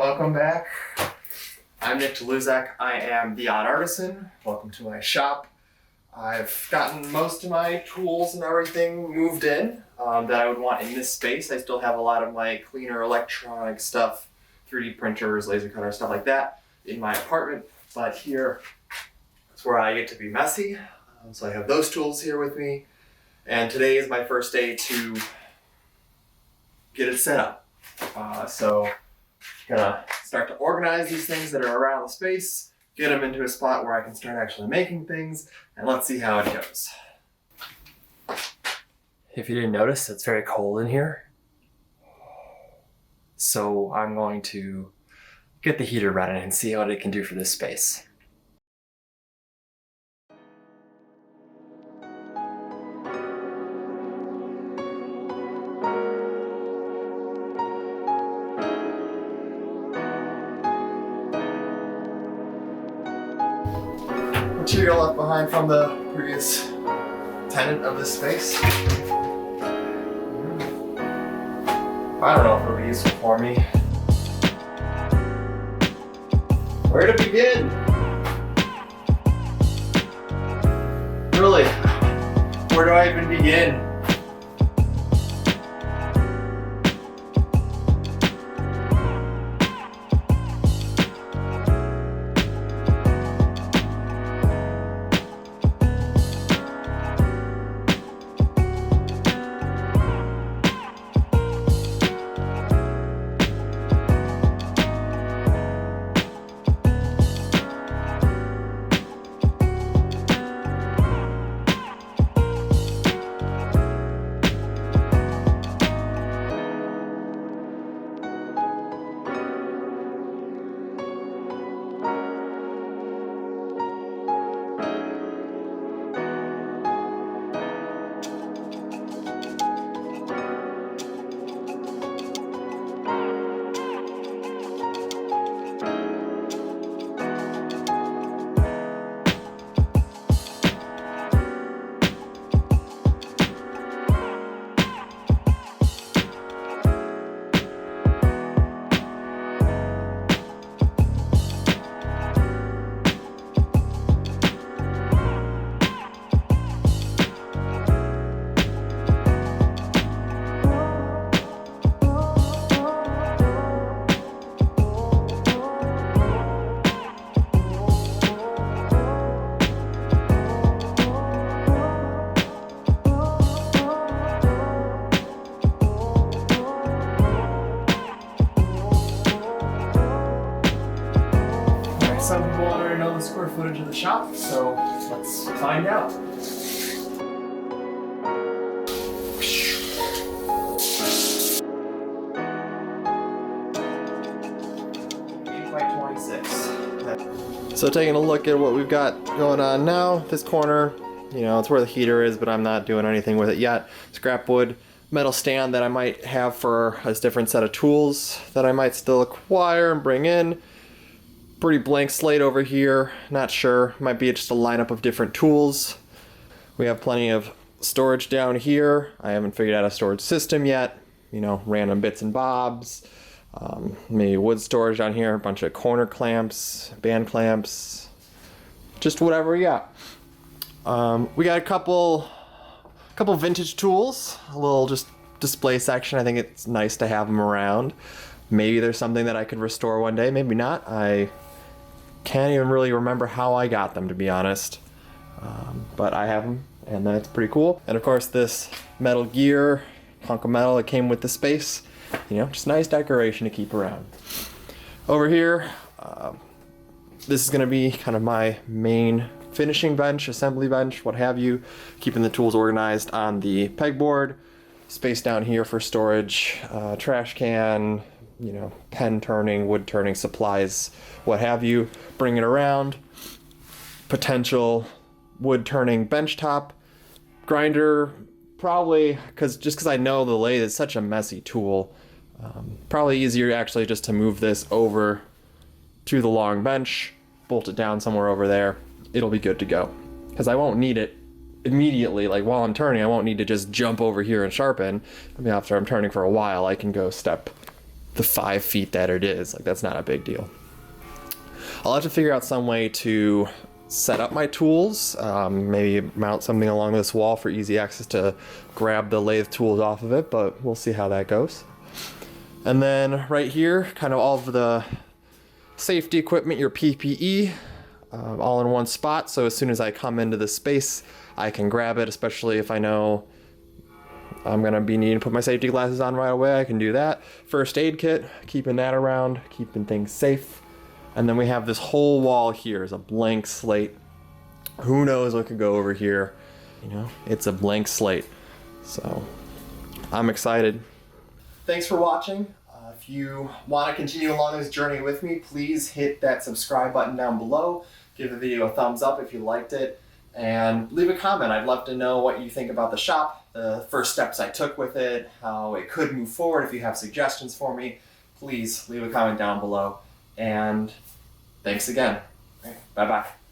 Welcome back. I'm Nick Deluzak. I am the Odd Artisan. Welcome to my shop. I've gotten most of my tools and everything moved in that I would want in this space. I still have a lot of my cleaner electronic stuff, 3D printers, laser cutters, stuff like that in my apartment. But here is where I get to be messy. So I have those tools here with me. And today is my first day to get it set up. So gonna start to organize these things that are around the space, get them into a spot where I can start actually making things, and let's see how it goes. If you didn't notice, it's very cold in here. So I'm going to get the heater running and see what it can do for this space. Material left behind from the previous tenant of this space. I don't know if it'll be useful for me. Where to begin? Really, where do I even begin? Some people already know the square footage of the shop, so let's find out. So taking a look at what we've got going on now, this corner, you know, it's where the heater is, but I'm not doing anything with it yet. Scrap wood, metal stand that I might have for a different set of tools that I might still acquire and bring in. Pretty blank slate over here, not sure, might be just a lineup of different tools. We have plenty of storage down here. I haven't figured out a storage system yet, you know, random bits and bobs. Maybe wood storage down here, a bunch of corner clamps, band clamps, just whatever we got. We got a couple vintage tools, a little just display section. I think it's nice to have them around. Maybe there's something that I could restore one day, maybe not. I can't even really remember how I got them, to be honest. But I have them, and that's pretty cool. And of course this Metal Gear hunk of metal that came with the space. You know, just nice decoration to keep around. Over here, this is gonna be kind of my main finishing bench, assembly bench, what have you. Keeping the tools organized on the pegboard. Space down here for storage, trash can, you know, pen turning, wood turning supplies, what have you. Bring it around. Potential wood turning bench top. Grinder, probably, just because I know the lathe is such a messy tool. Probably easier actually just to move this over to the long bench, bolt it down somewhere over there. It'll be good to go. Because I won't need it immediately, like while I'm turning, I won't need to just jump over here and sharpen. I mean, after I'm turning for a while, I can go step the 5 feet that it is. Like, that's not a big deal. I'll have to figure out some way to set up my tools, maybe mount something along this wall for easy access to grab the lathe tools off of it, but we'll see how that goes. And then right here, kind of all of the safety equipment, your PPE, all in one spot. So as soon as I come into this space, I can grab it, especially if I know I'm gonna be needing to put my safety glasses on right away. I can do that. First aid kit, keeping that around, keeping things safe. And then we have this whole wall here is a blank slate. Who knows what could go over here? You know, it's a blank slate. So I'm excited. Thanks for watching. If you want to continue along this journey with me, please hit that subscribe button down below. Give the video a thumbs up if you liked it, and leave a comment. I'd love to know what you think about the shop, the first steps I took with it, how it could move forward. If you have suggestions for me, please leave a comment down below. And thanks again. Bye-bye.